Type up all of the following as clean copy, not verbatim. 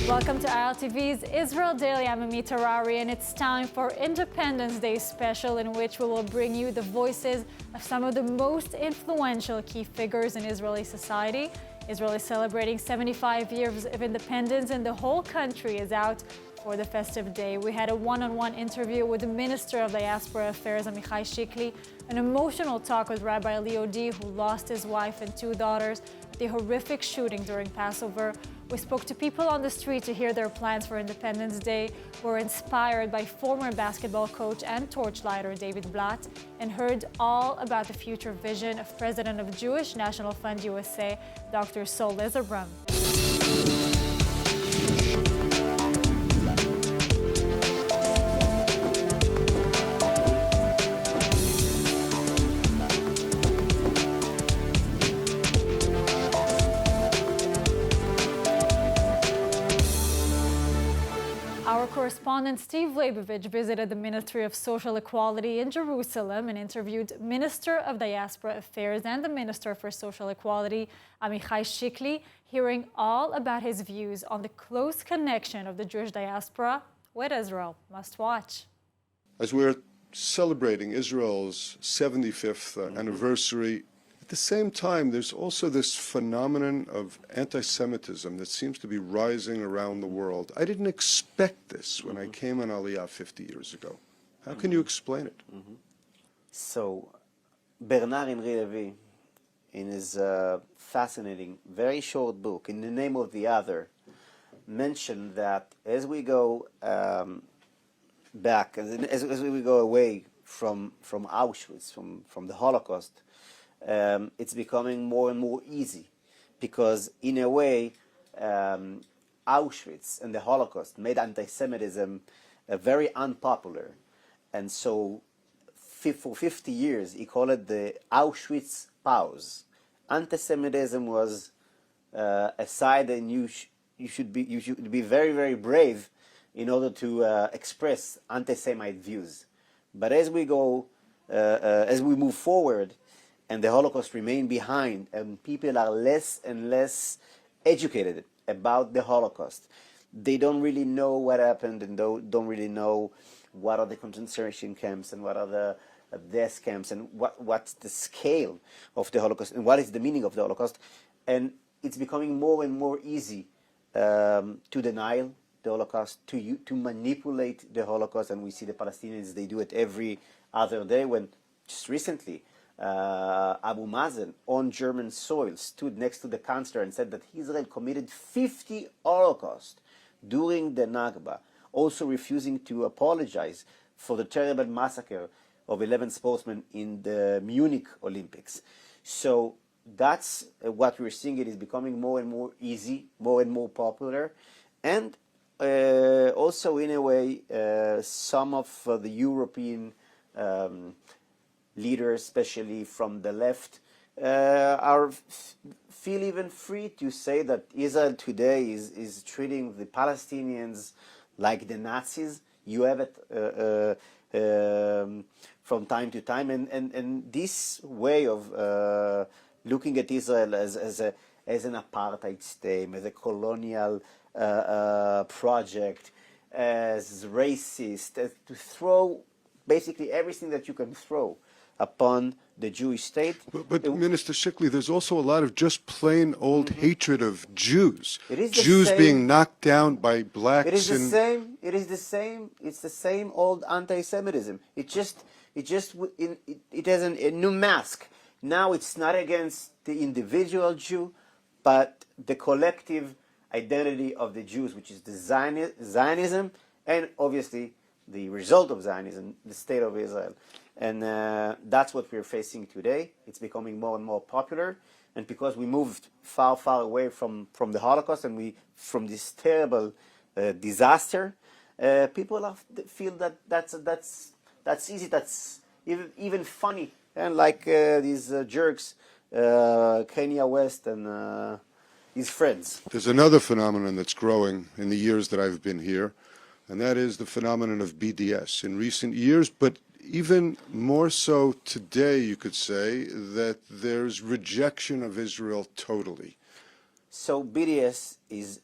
Welcome to ILTV's Israel Daily. I'm AMICHAI, and it's time for Independence Day special, in which we will bring you the voices of some of the most influential key figures in Israeli society. Israel is celebrating 75 years of independence, and the whole country is out for the festive day. We had a one-on-one interview with the Minister of Diaspora Affairs, AMICHAI CHIKLI, an emotional talk with Rabbi D, who lost his wife and two daughters at the horrific shooting during Passover. We spoke to people on the street to hear their plans for Independence Day. We're inspired by former basketball coach and torchlighter David Blatt, and heard all about the future vision of President of Jewish National Fund USA, Dr Liza Brem. Our correspondent Steve Leibovich visited the Ministry of Social Equality in Jerusalem and interviewed Minister of Diaspora Affairs and the Minister for Social Equality, AMICHAI CHIKLI, hearing all about his views on the close connection of the Jewish diaspora with Israel. Must watch. As we're celebrating Israel's 75th anniversary, at the same time, there's also this phenomenon of anti-Semitism that seems to be rising around the world. I didn't expect this when I came on Aliyah 50 years ago. How can you explain it? So, David Levy, in his fascinating, very short book, In the Name of the Other, mentioned that as we go back, as we go away from Auschwitz, from the Holocaust, it's becoming more and more easy, because in a way Auschwitz and the Holocaust made anti-Semitism very unpopular, and so for 50 years he called it the Auschwitz pause. Anti-Semitism was a side, and you should be very, very brave in order to express anti-Semite views. But as we move forward, and the Holocaust remain behind, and people are less and less educated about the Holocaust, they don't really know what happened, and don't really know what are the concentration camps and what are the death camps, and what's the scale of the Holocaust, and what is the meaning of the Holocaust. And it's becoming more and more easy to deny the Holocaust, to manipulate the Holocaust, and we see the Palestinians, they do it every other day. When just recently Abu Mazen on German soil stood next to the chancellor and said that Israel committed 50 Holocaust during the Nakba, also refusing to apologize for the terrible massacre of 11 sportsmen in the Munich Olympics. So that's what we're seeing. It is becoming more and more easy, more and more popular, and also in a way some of the European leaders, especially from the left, feel even free to say that Israel today is treating the Palestinians like the Nazis. You have it from time to time, and this way of looking at Israel as an apartheid state, as a colonial project, as racist, to throw basically everything that you can throw upon the Jewish state. But Minister CHIKLI, there's also a lot of just plain old hatred of Jews. Jews being knocked down by blacks. It is the same. It is the same. It's the same old anti-Semitism. It has a new mask. Now it's not against the individual Jew, but the collective identity of the Jews, which is the Zionism, and obviously the result of Zionism, the state of Israel. And that's what we're facing today. It's becoming more and more popular. And because we moved far, far away from the Holocaust, and from this terrible disaster, people feel that that's easy, that's even funny. And like these jerks, Kanye West and his friends. There's another phenomenon that's growing in the years that I've been here, and that is the phenomenon of BDS. In recent years, but even more so today, you could say, that there's rejection of Israel totally. So BDS is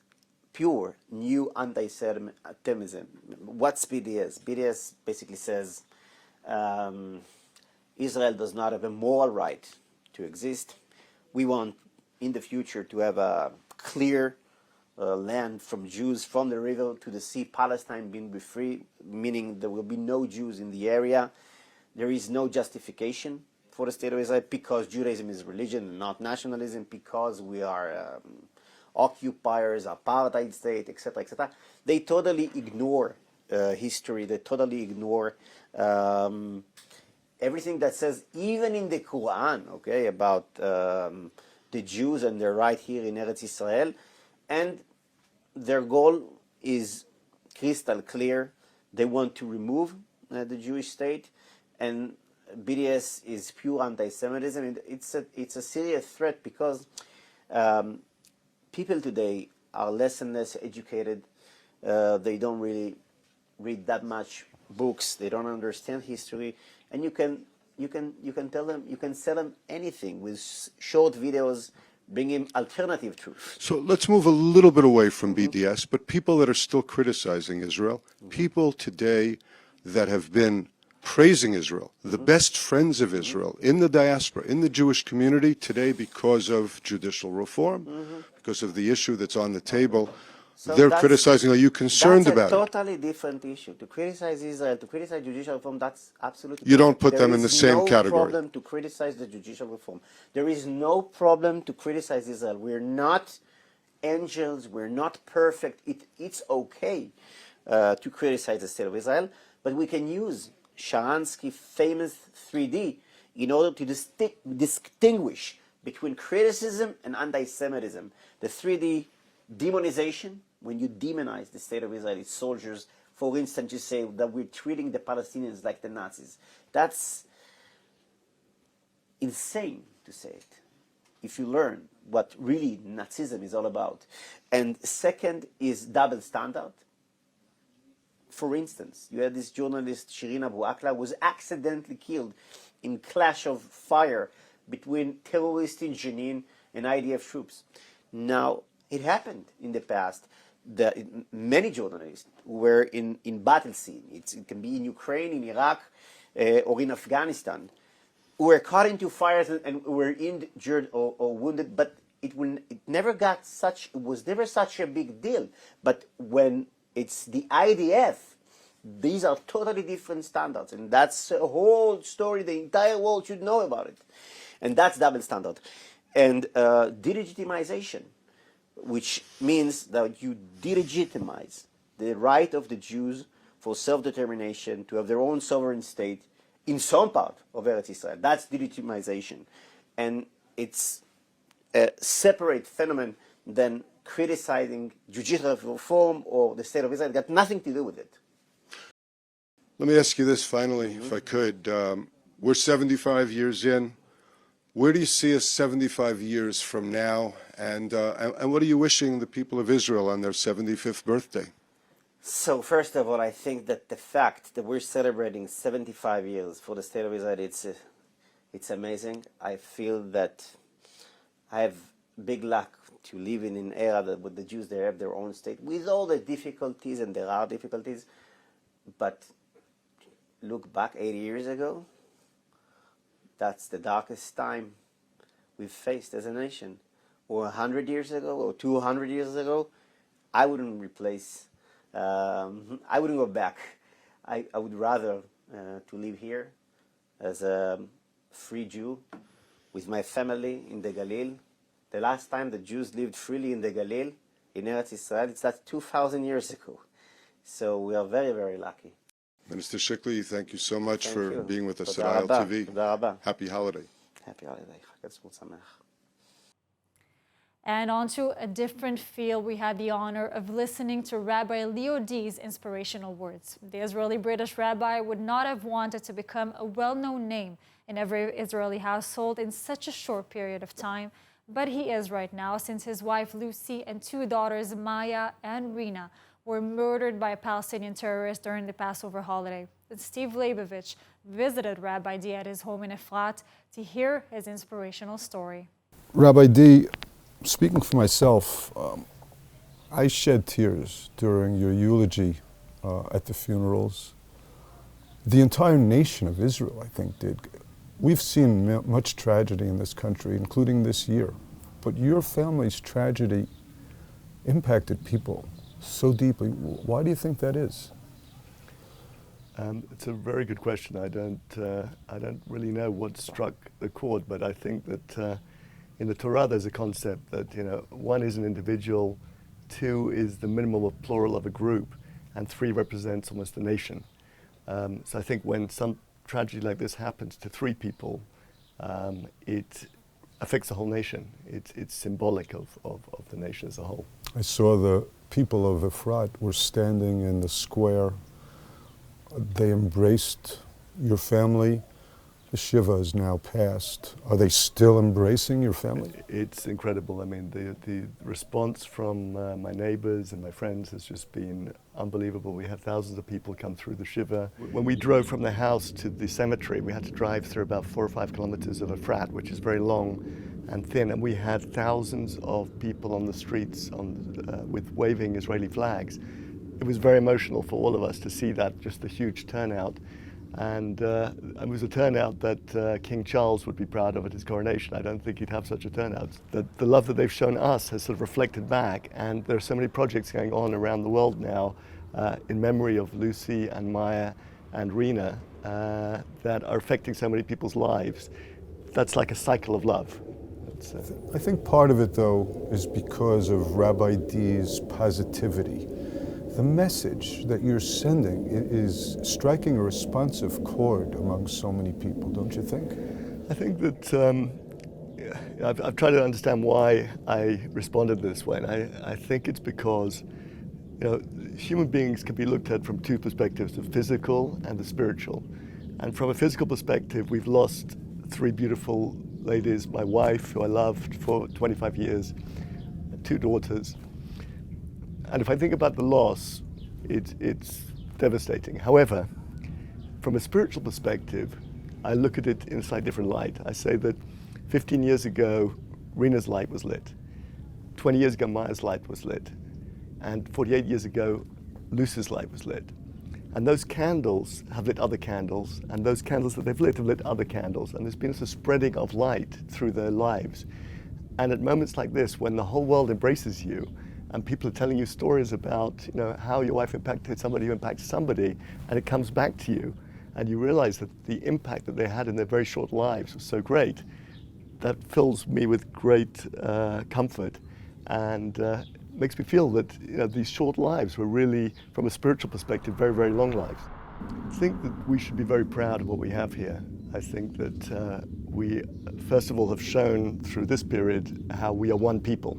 pure new anti-Semitism. What's BDS? BDS basically says Israel does not have a moral right to exist. We want in the future to have a clear land from Jews from the river to the sea, Palestine being free, meaning there will be no Jews in the area. There is no justification for the state of Israel because Judaism is religion, not nationalism, because we are occupiers, apartheid state, etc., etc. They totally ignore history. They totally ignore everything that says, even in the Quran, okay, about the Jews and their right here in Eretz Israel. And their goal is crystal clear. They want to remove the Jewish state, and BDS is pure anti-Semitism. It's a serious threat because people today are less and less educated. They don't really read that much books. They don't understand history, and you can tell them, you can sell them anything with short videos, bringing alternative truth. So let's move a little bit away from BDS, but people that are still criticizing Israel, people today that have been praising Israel, the best friends of Israel in the diaspora, in the Jewish community today because of judicial reform, because of the issue that's on the table. So they're criticizing. Are you concerned about it? That's a totally different issue. To criticize Israel, to criticize judicial reform, that's absolutely You don't put them in the same category. There is no problem to criticize the judicial reform. There is no problem to criticize Israel. We're not angels. We're not perfect. It's okay to criticize the state of Israel, but we can use Sharansky's famous 3D in order to distinguish between criticism and anti-Semitism. The 3D demonization, when you demonize the state of Israel, its soldiers, for instance, you say that we're treating the Palestinians like the Nazis. That's insane to say it, if you learn what really Nazism is all about. And second is double standard. For instance, you had this journalist, Shirin Abu Akleh, was accidentally killed in clash of fire between terrorists in Jenin and IDF troops. Now, it happened in the past that many journalists were in battle scene. It can be in Ukraine, in Iraq, or in Afghanistan, who were caught into fires and were injured or wounded, but it was never such a big deal. But when it's the IDF, these are totally different standards, and that's a whole story. The entire world should know about it, and that's double standard. And delegitimization, which means that you delegitimize the right of the Jews for self-determination, to have their own sovereign state in some part of Eretz Israel. That's delegitimization. And it's a separate phenomenon than criticizing judicial reform or the state of Israel. It got nothing to do with it. Let me ask you this finally, if I could. We're 75 years in. Where do you see us 75 years from now? And what are you wishing the people of Israel on their 75th birthday? So first of all, I think that the fact that we're celebrating 75 years for the state of Israel, it's amazing. I feel that I have big luck to live in an era that with the Jews, they have their own state, with all the difficulties, and there are difficulties. But look back 80 years ago, that's the darkest time we've faced as a nation. Or 100 years ago, or 200 years ago, I wouldn't replace, I wouldn't go back. I would rather to live here as a free Jew with my family in the Galil. The last time the Jews lived freely in the Galil, in Eretz Israel, it's that 2,000 years ago. So we are very, very lucky. Minister CHIKLI, thank you so much for being with us at ILTV. ILTV. Happy holiday. Happy holiday. And on to a different field, we had the honor of listening to Rabbi Leo D's inspirational words. The Israeli-British rabbi would not have wanted to become a well-known name in every Israeli household in such a short period of time, but he is right now, since his wife Lucy and two daughters Maya and Rina were murdered by a Palestinian terrorist during the Passover holiday. And Steve Leibovich visited Rabbi D at his home in Efrat to hear his inspirational story. Rabbi D, speaking for myself, I shed tears during your eulogy at the funerals. The entire nation of Israel, I think, did. We've seen much tragedy in this country, including this year. But your family's tragedy impacted people so deeply. Why do you think that is? It's a very good question. I don't really know what struck the chord, but I think that in the Torah there's a concept that, you know, 1 is an individual, 2 is the minimum of plural of a group, and 3 represents almost a nation. So I think when some tragedy like this happens to 3 people, it affects the whole nation. It's symbolic of the nation as a whole. I saw the people of Efrat were standing in the square. They embraced your family. The Shiva is now passed. Are they still embracing your family? It's incredible. I mean, the response from my neighbors and my friends has just been unbelievable. We had thousands of people come through the Shiva. When we drove from the house to the cemetery, we had to drive through about 4 or 5 kilometers of Efrat, which is very long and thin, and we had thousands of people on the streets with waving Israeli flags. It was very emotional for all of us to see that, just the huge turnout. And it was a turnout that King Charles would be proud of at his coronation. I don't think he'd have such a turnout. The love that they've shown us has sort of reflected back, and there are so many projects going on around the world now in memory of Lucy and Maya and Rena that are affecting so many people's lives. That's like a cycle of love. I think part of it, though, is because of Rabbi D's positivity. The message that you're sending is striking a responsive chord among so many people, don't you think? I think that I've tried to understand why I responded this way, and I think it's because, you know, human beings can be looked at from 2 perspectives, the physical and the spiritual. And from a physical perspective, we've lost 3 beautiful ladies, my wife, who I loved for 25 years, 2 daughters. And if I think about the loss, it's devastating. However, from a spiritual perspective, I look at it in a slightly different light. I say that 15 years ago, Rena's light was lit. 20 years ago, Maya's light was lit. And 48 years ago, Lucy's light was lit. And those candles have lit other candles, and those candles that they've lit have lit other candles. And there's been a spreading of light through their lives. And at moments like this, when the whole world embraces you, and people are telling you stories about, you know, how your wife impacted somebody who impacted somebody, and it comes back to you, and you realize that the impact that they had in their very short lives was so great, that fills me with great comfort, and makes me feel that, you know, these short lives were really, from a spiritual perspective, very, very long lives. I think that we should be very proud of what we have here. I think that we, first of all, have shown through this period how we are one people,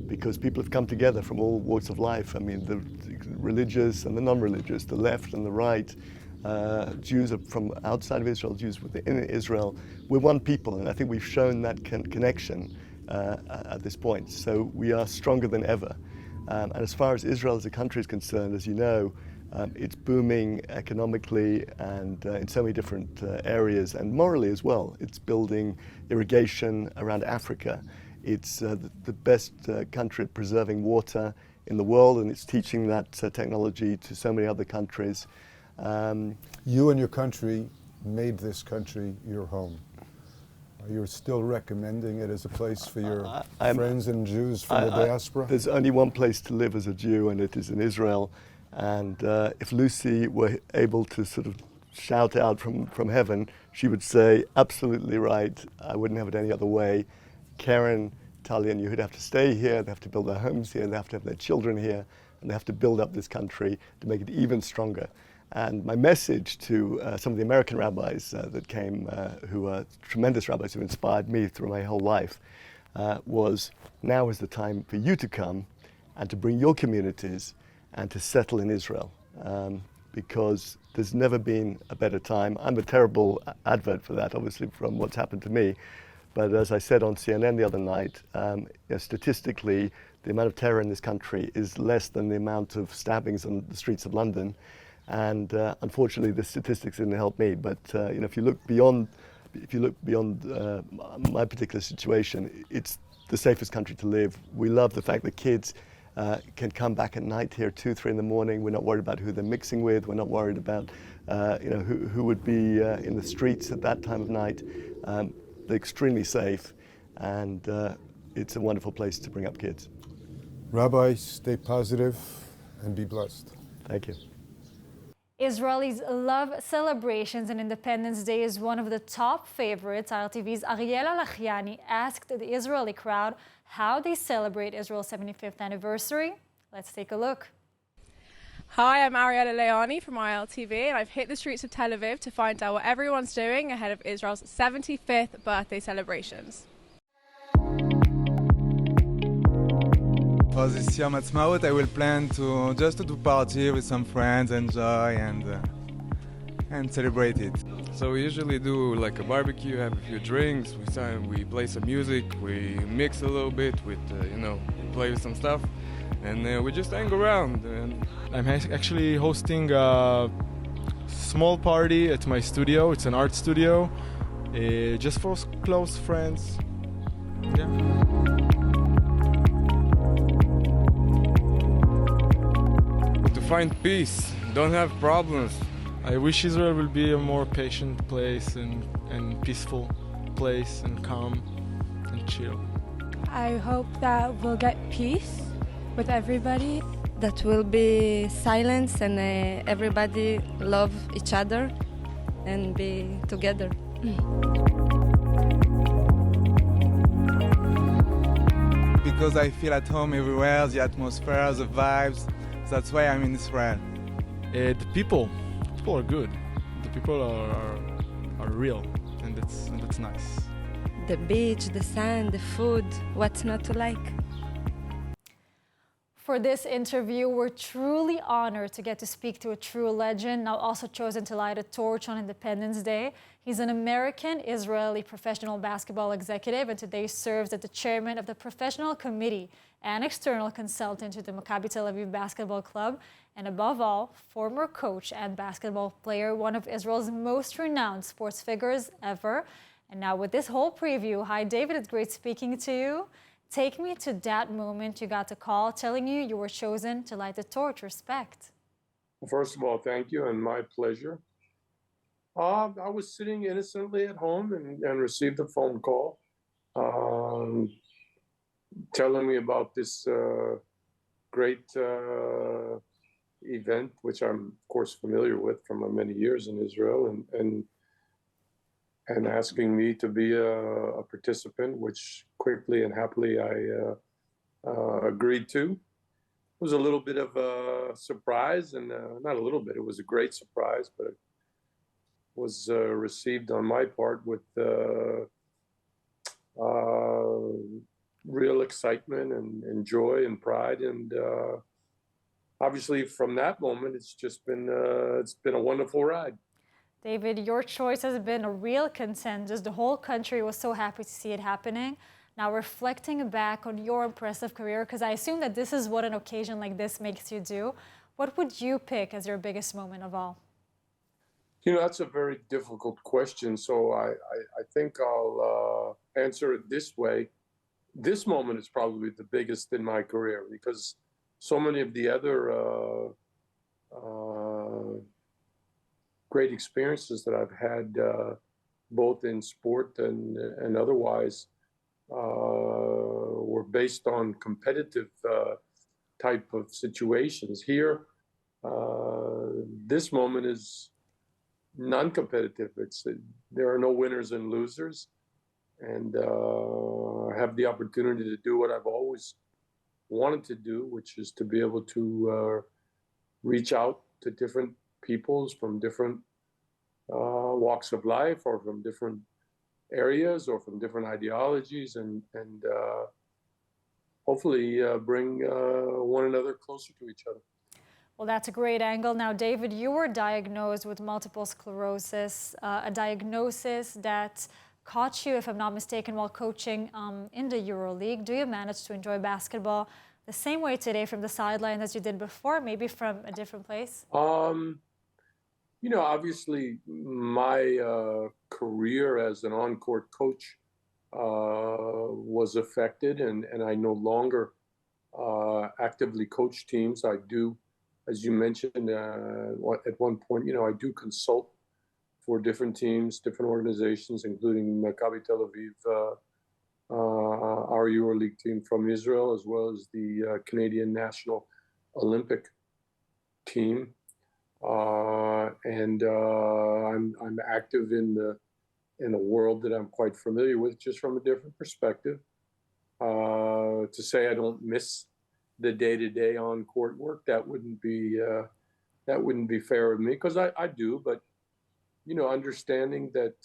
because people have come together from all walks of life. I mean, the religious and the non-religious, the left and the right, Jews are from outside of Israel, Jews within Israel. We're one people, and I think we've shown that connection at this point. So we are stronger than ever. And as far as Israel as a country is concerned, as you know, it's booming economically and in so many different areas, and morally as well. It's building irrigation around Africa. It's the best country at preserving water in the world, and it's teaching that technology to so many other countries. You and your country made this country your home. You're still recommending it as a place for your friends and Jews from the diaspora? There's only one place to live as a Jew, and it is in Israel. And if Lucy were able to sort of shout out from heaven, she would say, absolutely right, I wouldn't have it any other way. Karen, Talia, and Yehuda have to stay here, they have to build their homes here, they have to have their children here, and they have to build up this country to make it even stronger. And my message to some of the American rabbis that came, who are tremendous rabbis who inspired me through my whole life, was now is the time for you to come and to bring your communities and to settle in Israel. Because there's never been a better time. I'm a terrible advert for that, obviously, from what's happened to me. But as I said on CNN the other night, statistically, the amount of terror in this country is less than the amount of stabbings on the streets of London. And unfortunately, the statistics didn't help me. But you know, if you look beyond my particular situation, it's the safest country to live. We love the fact that kids can come back at night here 2, 3 in the morning. We're not worried about who they're mixing with. We're not worried about who would be in the streets at that time of night. They're extremely safe, and it's a wonderful place to bring up kids. Rabbi, stay positive and be blessed. Thank you. Israelis love celebrations, and Independence Day is one of the top favorites. ILTV's Ariel Alachiani asked the Israeli crowd how they celebrate Israel's 75th anniversary. Let's take a look. Hi, I'm Ariel Alachiani from ILTV, and I've hit the streets of Tel Aviv to find out what everyone's doing ahead of Israel's 75th birthday celebrations. For this Yom Ha'atzmaut, I will plan to do party with some friends, enjoy and celebrate it. So we usually do like a barbecue, have a few drinks, we play some music, we mix a little bit with, play with some stuff, and we just hang around. And I'm actually hosting a small party at my studio. It's an art studio, just for close friends. Yeah. Find peace, don't have problems. I wish Israel will be a more patient place and peaceful place and calm and chill. I hope that we'll get peace with everybody. That will be silence and everybody love each other and be together. Because I feel at home everywhere, the atmosphere, the vibes. That's why I'm in Israel. The people are good. The people are real, and that's nice. The beach, the sun, the food, what's not to like? For this interview, we're truly honored to get to speak to a true legend, now also chosen to light a torch on Independence Day. He's an American-Israeli professional basketball executive, and today serves as the chairman of the professional committee and external consultant to the Maccabi Tel Aviv basketball club, and above all, former coach and basketball player, one of Israel's most renowned sports figures ever. And now with this whole preview, hi David, it's great speaking to you. Take me to that moment you got a call telling you were chosen to light the torch. Respect. Well, first of all, thank you, and my pleasure. I was sitting innocently at home and received a phone call telling me about this great event, which I'm, of course, familiar with from many years in Israel, and asking me to be a participant, which quickly and happily I agreed to. It was a little bit of a surprise, and not a little bit, it was a great surprise, but it was received on my part with real excitement and joy and pride, and obviously from that moment it's been a wonderful ride. David, your choice has been a real consensus. The whole country was so happy to see it happening. Now, reflecting back on your impressive career, because I assume that this is what an occasion like this makes you do, what would you pick as your biggest moment of all? You know, that's a very difficult question, so I think I'll answer it this way. This moment is probably the biggest in my career, because so many of the other great experiences that I've had, both in sport and otherwise, were based on competitive type of situations. Here, this moment is non-competitive. There are no winners and losers, and I have the opportunity to do what I've always wanted to do, which is to be able to reach out to different peoples from different walks of life, or from different areas, or from different ideologies, and hopefully bring one another closer to each other. Well, that's a great angle. Now, David, you were diagnosed with multiple sclerosis, a diagnosis that caught you, if I'm not mistaken, while coaching in the EuroLeague. Do you manage to enjoy basketball the same way today from the sideline as you did before, maybe from a different place? You know, obviously my career as an on-court coach was affected, and I no longer actively coach teams. I do, as you mentioned at one point, I do consult for different teams, different organizations, including Maccabi Tel Aviv, our EuroLeague team from Israel, as well as the Canadian National Olympic team. And I'm active in a world that I'm quite familiar with, just from a different perspective. To say I don't miss the day-to-day on-court work, that wouldn't be fair of me, because I do. But understanding that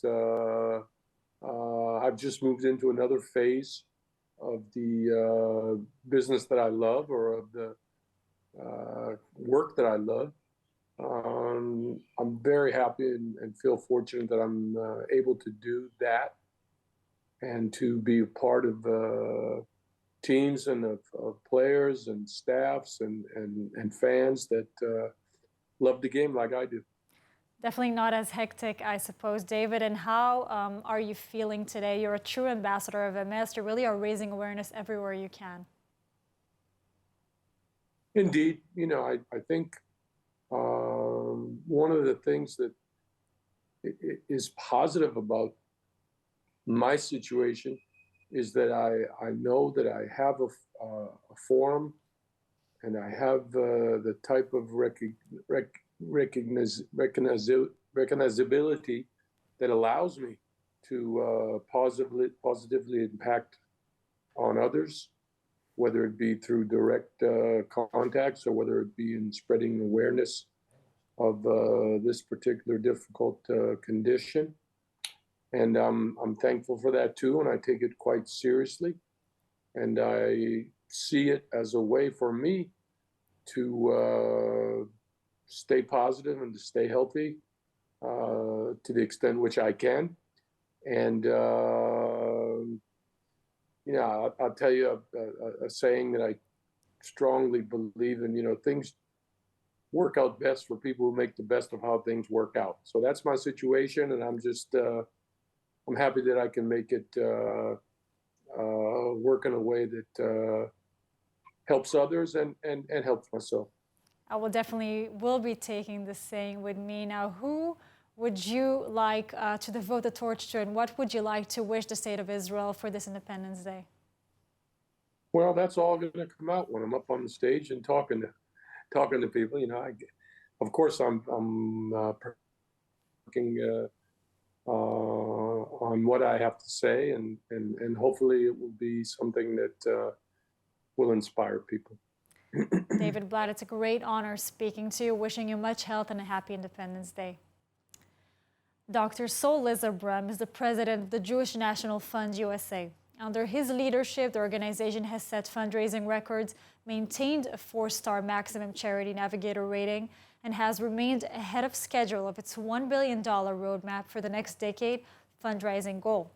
I've just moved into another phase of the business that I love, or of the work that I love. I'm very happy and feel fortunate that I'm able to do that, and to be a part of teams and of players and staffs and fans that love the game like I do. Definitely not as hectic, I suppose, David. And how are you feeling today? You're a true ambassador of MS. You really are raising awareness everywhere you can. Indeed. I think one of the things that is positive about my situation is that I know that I have a forum, and I have the type of recognizability that allows me to positively impact on others, whether it be through direct contacts, or whether it be in spreading awareness of this particular difficult condition. And I'm thankful for that too, and I take it quite seriously. And I see it as a way for me to stay positive and to stay healthy to the extent which I can. And I'll tell you a saying that I strongly believe in. Things work out best for people who make the best of how things work out. So that's my situation, and I'm just I'm happy that I can make it work in a way that helps others and helps myself. I will be taking this saying with me. Now, who would you like to devote the torch to, and what would you like to wish the State of Israel for this Independence Day? Well, that's all going to come out when I'm up on the stage and talking to people. Of course, I'm working on what I have to say, and hopefully it will be something that will inspire people. David Blatt, it's a great honor speaking to you, wishing you much health and a happy Independence Day. Dr. LIZERBRAM is the president of the Jewish National Fund USA. Under his leadership, the organization has set fundraising records, maintained a 4-star maximum charity navigator rating, and has remained ahead of schedule of its $1 billion roadmap for the next decade fundraising goal.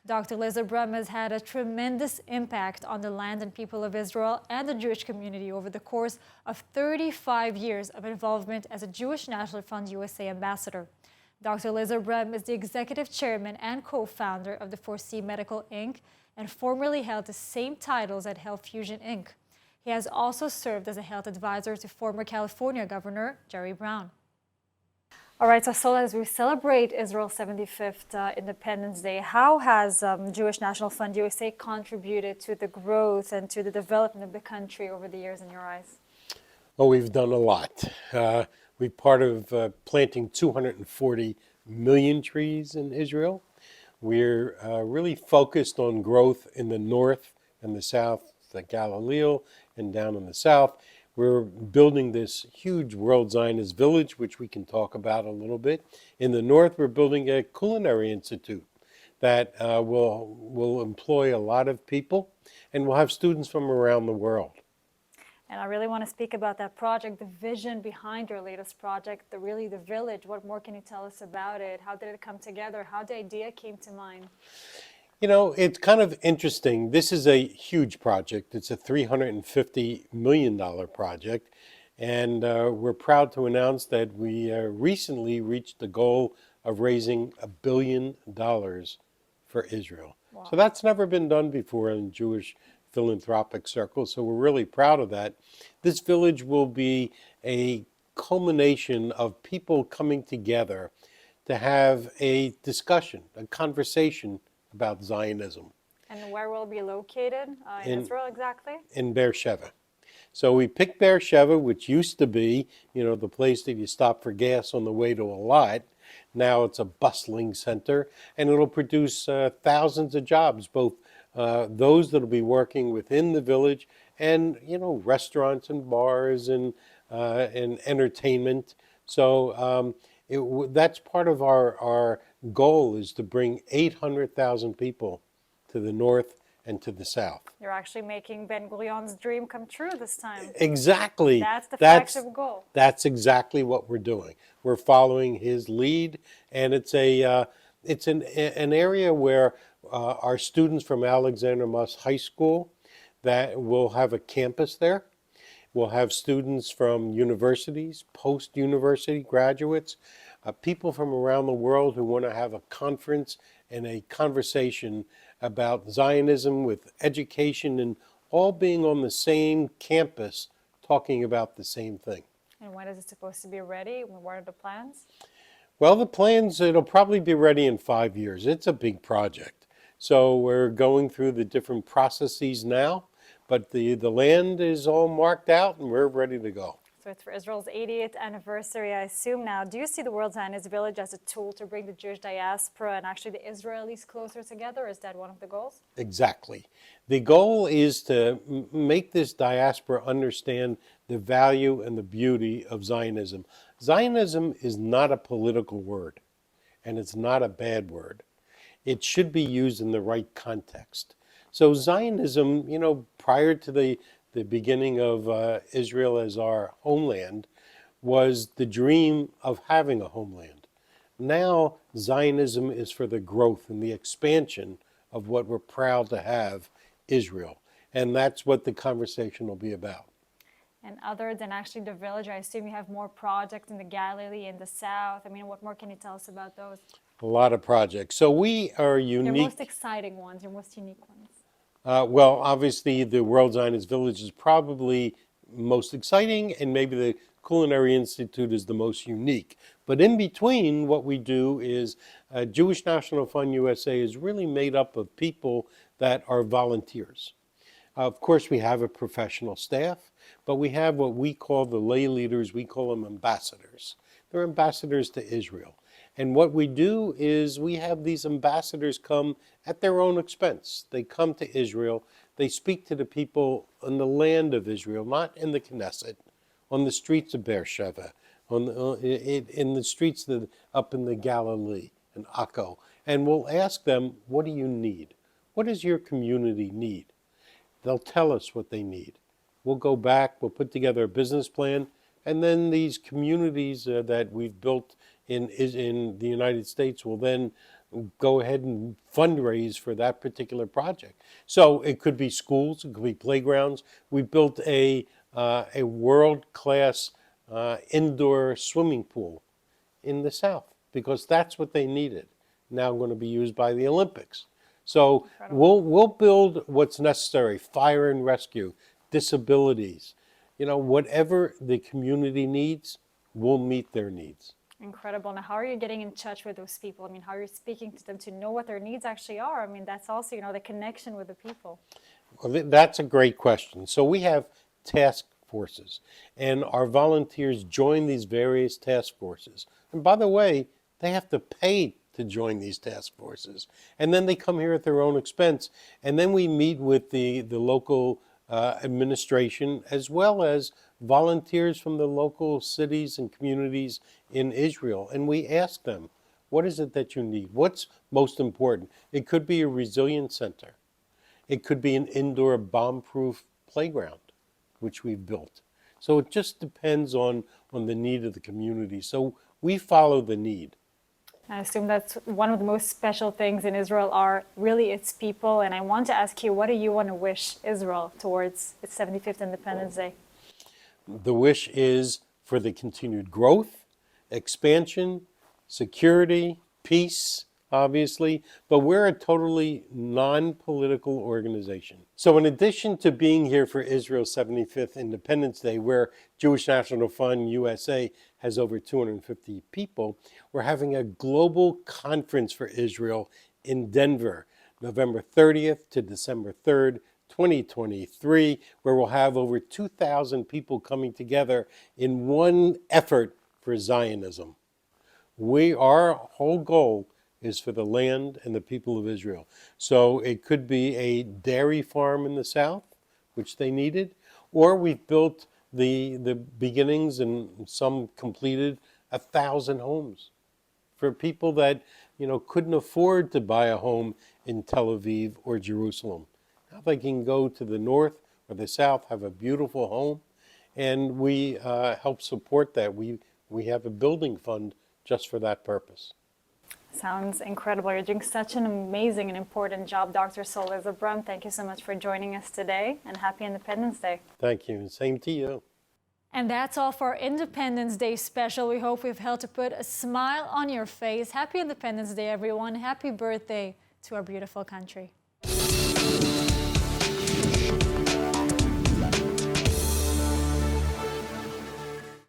Dr. LIZERBRAM has had a tremendous impact on the land and people of Israel and the Jewish community over the course of 35 years of involvement as a Jewish National Fund USA ambassador. Dr. LIZERBRAM is the executive chairman and co-founder of the 4C Medical Inc. and formerly held the same titles at Health Fusion Inc. He has also served as a health advisor to former California Governor Jerry Brown. All right, so as we celebrate Israel's 75th Independence Day, how has Jewish National Fund USA contributed to the growth and to the development of the country over the years in your eyes? Well, we've done a lot. We're part of planting 240 million trees in Israel. We're really focused on growth in the north and the south, the Galilee, and down in the south. We're building this huge World Zionist Village, which we can talk about a little bit. In the north, we're building a culinary institute that will employ a lot of people, and we'll have students from around the world. And I really want to speak about that project, the vision behind your latest project, the village. What more can you tell us about it? How did it come together? How the idea came to mind? It's kind of interesting. This is a huge project. It's a $350 million project. And we're proud to announce that we recently reached the goal of raising $1 billion for Israel. Wow. So that's never been done before in Jewish philanthropic circle, so we're really proud of that. This village will be a culmination of people coming together to have a discussion, a conversation about Zionism. And where will it be located in Israel exactly? In Beersheba. So we picked Beersheba, which used to be, the place that you stop for gas on the way to a lot. Now it's a bustling center, and it'll produce thousands of jobs, both those that will be working within the village and, restaurants and bars and entertainment. So that's part of our goal, is to bring 800,000 people to the north and to the south. You're actually making Ben-Gurion's dream come true this time. Exactly. That's the flagship goal. That's exactly what we're doing. We're following his lead, and it's an area where our students from Alexander Muss High School, that will have a campus there. We'll have students from universities, post-university graduates, people from around the world who want to have a conference and a conversation about Zionism with education, and all being on the same campus talking about the same thing. And when is it supposed to be ready? What are the plans? Well, the plans, it'll probably be ready in 5 years. It's a big project. So we're going through the different processes now, but the land is all marked out and we're ready to go. So it's for Israel's 80th anniversary, I assume now. Do you see the World Zionist Village as a tool to bring the Jewish diaspora and actually the Israelis closer together? Is that one of the goals? Exactly. The goal is to make this diaspora understand the value and the beauty of Zionism. Zionism is not a political word, and it's not a bad word. It should be used in the right context. So Zionism, prior to the beginning of Israel as our homeland, was the dream of having a homeland. Now Zionism is for the growth and the expansion of what we're proud to have, Israel. And that's what the conversation will be about. And other than actually the village, I assume you have more projects in the Galilee, in the south. I mean, what more can you tell us about those? A lot of projects. So we are unique. Your most exciting ones, your most unique ones. Well, obviously, the World Zionist Village is probably most exciting, and maybe the Culinary Institute is the most unique. But in between, what we do is Jewish National Fund USA is really made up of people that are volunteers. Of course, we have a professional staff, but we have what we call the lay leaders. We call them ambassadors. They're ambassadors to Israel. And what we do is we have these ambassadors come at their own expense. They come to Israel. They speak to the people in the land of Israel, not in the Knesset, on the streets of Beersheba, in the streets up in the Galilee and Akko. And we'll ask them, what do you need? What does your community need? They'll tell us what they need. We'll go back, we'll put together a business plan, and then these communities that we've built in the United States will then go ahead and fundraise for that particular project. So it could be schools, it could be playgrounds. We built a world-class indoor swimming pool in the South because that's what they needed. Now going to be used by the Olympics. So we'll build what's necessary, fire and rescue, disabilities, whatever the community needs, we'll meet their needs. Incredible. Now, how are you getting in touch with those people? I mean, how are you speaking to them to know what their needs actually are? I mean, that's also, the connection with the people. Well, that's a great question. So we have task forces, and our volunteers join these various task forces. And by the way, they have to pay to join these task forces. And then they come here at their own expense. And then we meet with the local administration, as well as volunteers from the local cities and communities in Israel. And we ask them, what is it that you need? What's most important? It could be a resilience center. It could be an indoor bomb-proof playground, which we've built. So it just depends on the need of the community. So we follow the need. I assume that's one of the most special things in Israel are really its people. And I want to ask you, what do you want to wish Israel towards its 75th Independence Day? The wish is for the continued growth, expansion, security, peace, obviously, but we're a totally non-political organization. So in addition to being here for Israel's 75th Independence Day, where Jewish National Fund USA has over 250 people, we're having a global conference for Israel in Denver, November 30th to December 3rd, 2023, where we'll have over 2,000 people coming together in one effort for Zionism. Our whole goal is for the land and the people of Israel. So it could be a dairy farm in the south, which they needed, or we've built the beginnings and some completed 1,000 homes for people that couldn't afford to buy a home in Tel Aviv or Jerusalem. Now they can go to the north or the south, have a beautiful home, and we help support that. We have a building fund just for that purpose. Sounds incredible. You're doing such an amazing and important job, Dr. LIZERBRAM. Thank you so much for joining us today, and happy Independence Day. Thank you. Same to you. And that's all for our Independence Day special. We hope we've helped to put a smile on your face. Happy Independence Day, everyone. Happy birthday to our beautiful country.